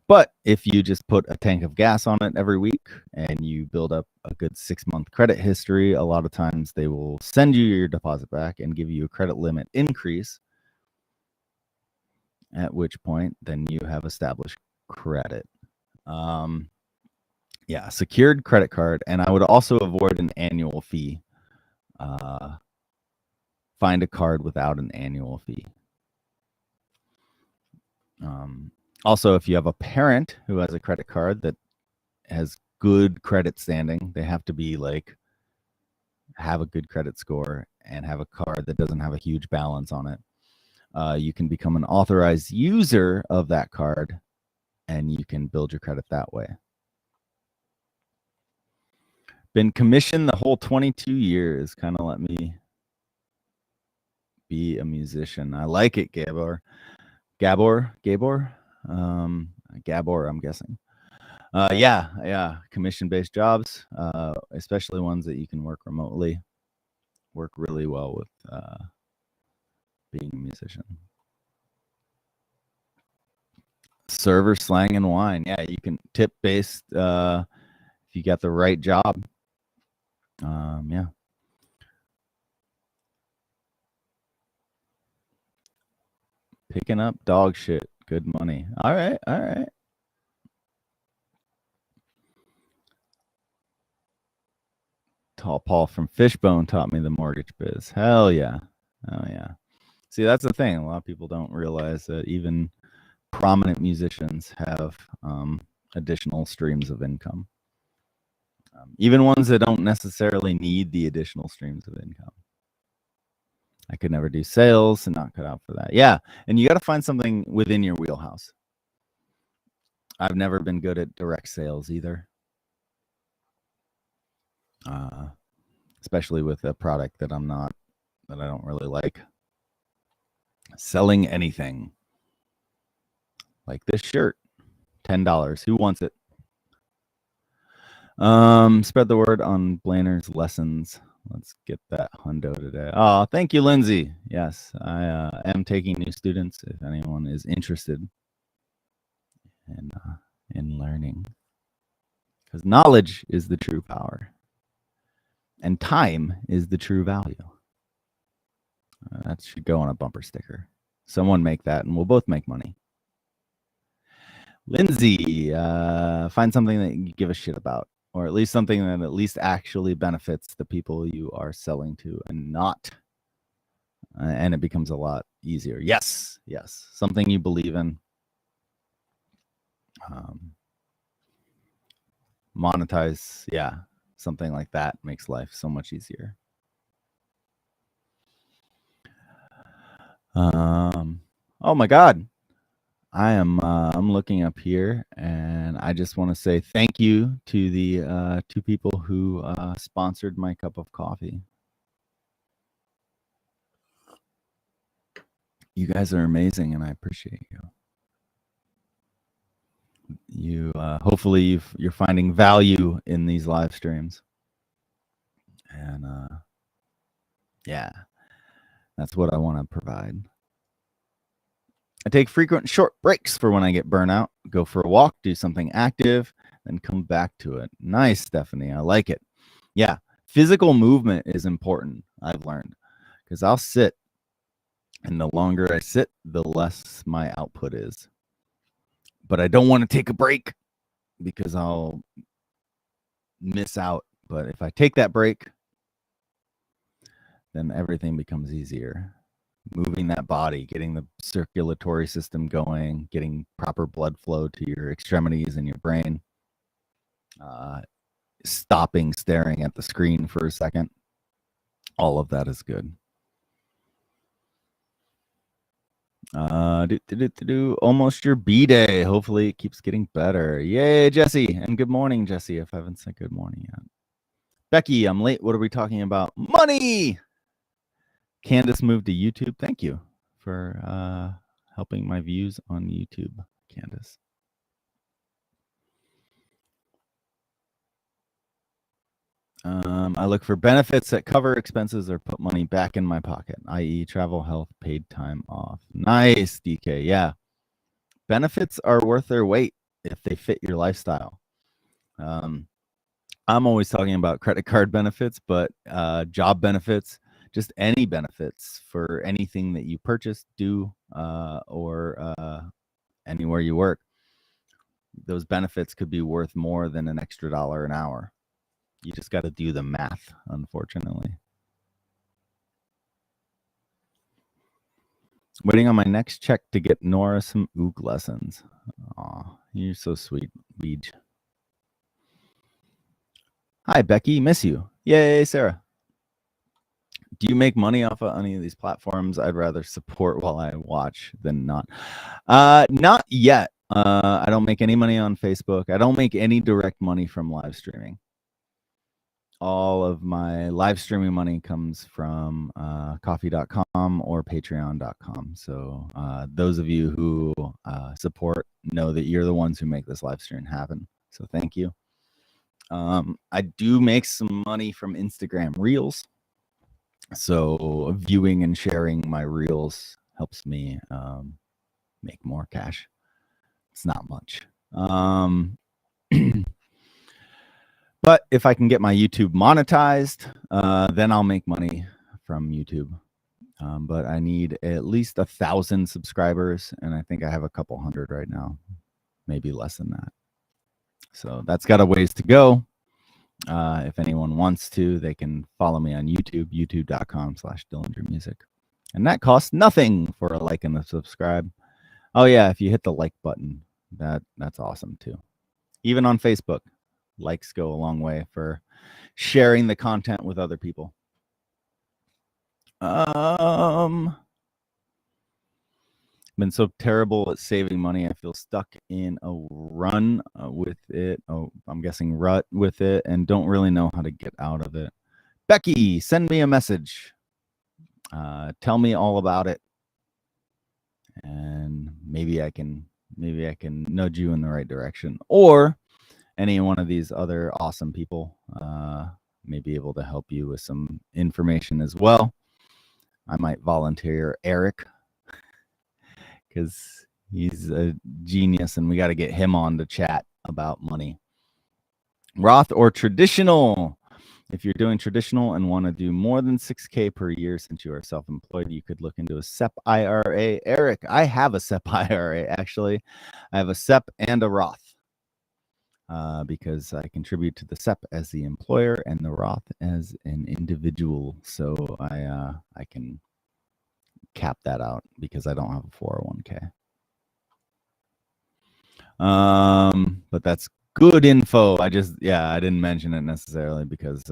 But if you just put a tank of gas on it every week and you build up a good 6-month credit history, a lot of times they will send you your deposit back and give you a credit limit increase, at which point then you have established credit. Yeah, secured credit card. And I would also avoid an annual fee. Find a card without an annual fee. Also, if you have a parent who has a credit card that has good credit standing, they have to be have a good credit score and have a card that doesn't have a huge balance on it. You can become an authorized user of that card and you can build your credit that way. Been commissioned the whole 22 years. Kind of let me be a musician. I like it, Gabor. Gabor, I'm guessing. Yeah. Commission-based jobs, especially ones that you can work remotely, work really well with being a musician. Server, slang, and wine. Yeah, you can tip-based if you got the right job. Yeah. Picking up dog shit. Good money. All right. Tall Paul from Fishbone taught me the mortgage biz. Hell yeah. Oh yeah. See, that's the thing. A lot of people don't realize that even prominent musicians have additional streams of income. Even ones that don't necessarily need the additional streams of income. I could never do sales and not cut out for that. Yeah, and you got to find something within your wheelhouse. I've never been good at direct sales either, especially with a product that I don't really like. Selling anything like this shirt, $10. Who wants it? Spread the word on Blainer's lessons. Let's get that hundo today. Oh, thank you, Lindsay. Yes, I am taking new students if anyone is interested in learning. Because knowledge is the true power. And time is the true value. That should go on a bumper sticker. Someone make that and we'll both make money. Lindsay, find something that you give a shit about. Or at least something that at least actually benefits the people you are selling to and not. And it becomes a lot easier. Yes. Something you believe in. Monetize. Yeah. Something like that makes life so much easier. Oh my God. I'm looking up here and I just want to say thank you to the 2 people who sponsored my cup of coffee. You guys are amazing and I appreciate you. You hopefully you're finding value in these live streams. And yeah. That's what I want to provide. I take frequent short breaks for when I get burnout. Go for a walk, do something active, then come back to it. Nice, Stephanie. I like it. Yeah, physical movement is important, I've learned. Because I'll sit, and the longer I sit, the less my output is. But I don't want to take a break because I'll miss out. But if I take that break, then everything becomes easier. Moving that body, getting the circulatory system going, getting proper blood flow to your extremities and your brain, stopping staring at the screen for a second. All of that is good. Almost your B-day. Hopefully it keeps getting better. Yay, Jesse. And good morning, Jesse, if I haven't said good morning yet. Becky, I'm late. What are we talking about? Money! Candace moved to YouTube. Thank you for helping my views on YouTube, Candace. I look for benefits that cover expenses or put money back in my pocket, i.e. travel, health, paid time off. Nice, DK. Yeah. Benefits are worth their weight if they fit your lifestyle. I'm always talking about credit card benefits, but job benefits, just any benefits for anything that you purchase, do, or anywhere you work. Those benefits could be worth more than an extra $1 an hour. You just got to do the math, unfortunately. Waiting on my next check to get Nora some ook lessons. Aw, you're so sweet, Beej. Hi, Becky. Miss you. Yay, Sarah. Do you make money off of any of these platforms? I'd rather support while I watch than not. Not yet. I don't make any money on Facebook. I don't make any direct money from live streaming. All of my live streaming money comes from coffee.com or patreon.com. So those of you who support know that you're the ones who make this live stream happen. So thank you. I do make some money from Instagram Reels. So viewing and sharing my Reels helps me make more cash. It's not much. But if I can get my YouTube monetized, then I'll make money from YouTube. But I need at least 1,000 subscribers, and I think I have a couple hundred right now, maybe less than that. So that's got a ways to go. If anyone wants to, they can follow me on YouTube, youtube.com/DillingerMusic. And that costs nothing for a like and a subscribe. Oh yeah, if you hit the like button, that's awesome too. Even on Facebook, likes go a long way for sharing the content with other people. Been so terrible at saving money. I feel stuck in a run with it. Oh, I'm guessing rut with it, and don't really know how to get out of it. Becky, send me a message. Tell me all about it, and maybe I can nudge you in the right direction, or any one of these other awesome people may be able to help you with some information as well. I might volunteer Eric because he's a genius and we got to get him on to chat about money. Roth or traditional? If you're doing traditional and want to do more than 6K per year since you are self-employed, you could look into a SEP IRA. Eric, I have a SEP IRA, actually. I have a SEP and a Roth because I contribute to the SEP as the employer and the Roth as an individual. So I can cap that out because I don't have a 401k. But that's good info. I didn't mention it necessarily because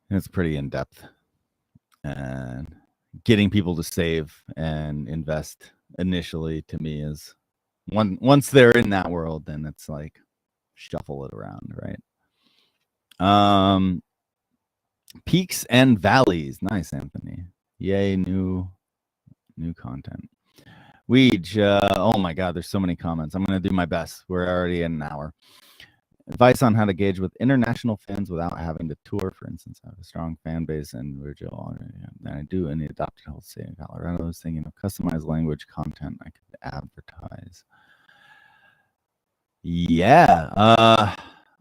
it's pretty in depth, and getting people to save and invest initially to me is once they're in that world, then it's like shuffle it around, right? Peaks and valleys. Nice, Anthony. Yay, new content. Weege, oh my God, there's so many comments. I'm going to do my best. We're already in an hour. Advice on how to gauge with international fans without having to tour. For instance, I have a strong fan base in Virgil, and I do in the adopted whole state in Colorado. I was thinking of customized language content I could advertise. Yeah.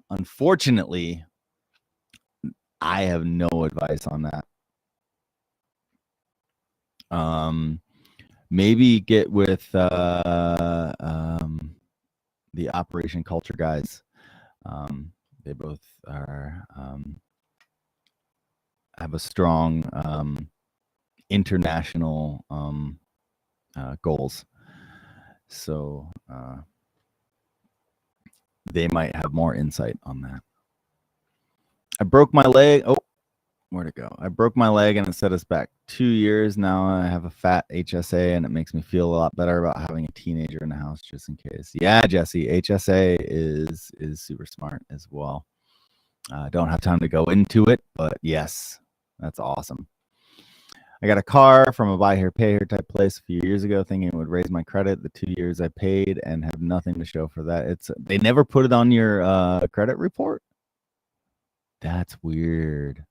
Unfortunately, I have no advice on that. Maybe get with the Operation Culture guys. They both are have a strong international goals, so they might have more insight on that. I broke my leg. Oh, where'd it go? I broke my leg and it set us back 2 years. Now I have a fat HSA and it makes me feel a lot better about having a teenager in the house just in case. Yeah, Jesse, HSA is super smart as well. Don't have time to go into it, but yes, that's awesome. I got a car from a buy here, pay here type place a few years ago, thinking it would raise my credit. The 2 years I paid and have nothing to show for that. They never put it on your credit report. That's weird.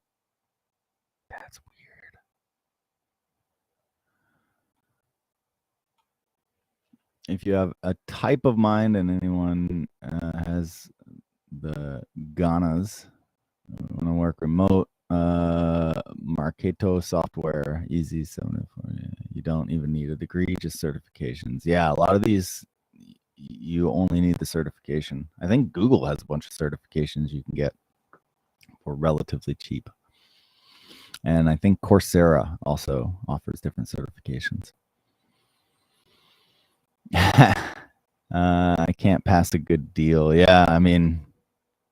That's weird. If you have a type of mind and anyone has the Ganas, want to work remote, Marketo software, easy 74. You don't even need a degree, just certifications. Yeah, a lot of these, you only need the certification. I think Google has a bunch of certifications you can get for relatively cheap. And I think Coursera also offers different certifications. I can't pass a good deal. Yeah, I mean,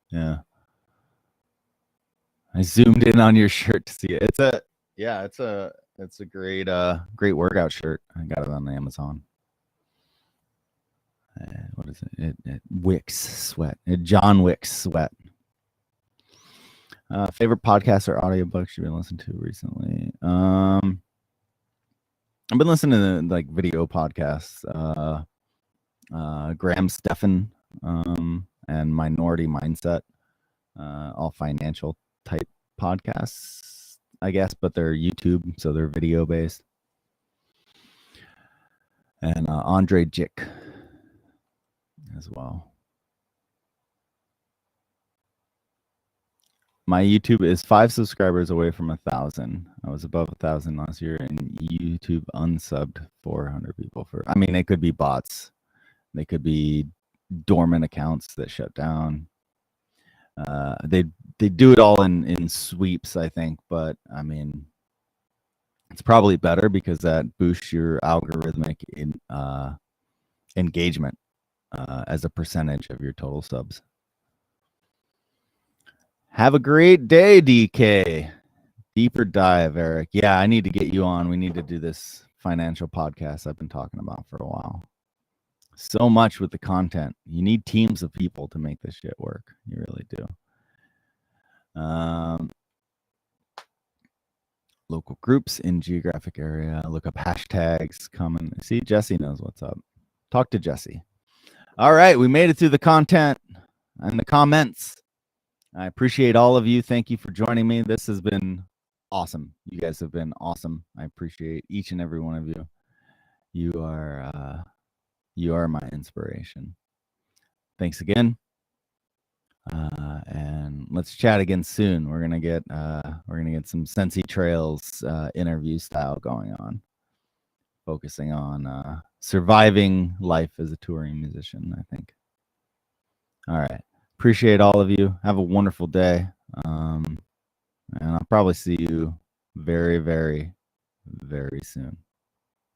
yeah. I zoomed in on your shirt to see it. It's a great workout shirt. I got it on Amazon. What is it? Wicks sweat. John Wicks sweat. Favorite podcasts or audiobooks you've been listening to recently? I've been listening to like video podcasts. Graham Stephan and Minority Mindset, all financial type podcasts, I guess, but they're YouTube, so they're video based. And Andre Jick as well. My YouTube is 5 subscribers away from 1,000. I was above 1,000 last year, and YouTube unsubbed 400 people for. I mean, it could be bots. They could be dormant accounts that shut down. They do it all in sweeps, I think, but I mean, it's probably better because that boosts your algorithmic engagement as a percentage of your total subs. Have a great day, DK. Deeper dive, Eric. Yeah, I need to get you on. We need to do this financial podcast I've been talking about for a while. So much with the content. You need teams of people to make this shit work. You really do. Local groups in geographic area. Look up hashtags. Come see, Jesse knows what's up. Talk to Jesse. All right, we made it through the content and the comments. I appreciate all of you. Thank you for joining me. This has been awesome. You guys have been awesome. I appreciate each and every one of you. You are my inspiration. Thanks again. And let's chat again soon. We're gonna get some Sensi Trails interview style going on, focusing on surviving life as a touring musician, I think. All right. Appreciate all of you. Have a wonderful day. And I'll probably see you very, very, very soon.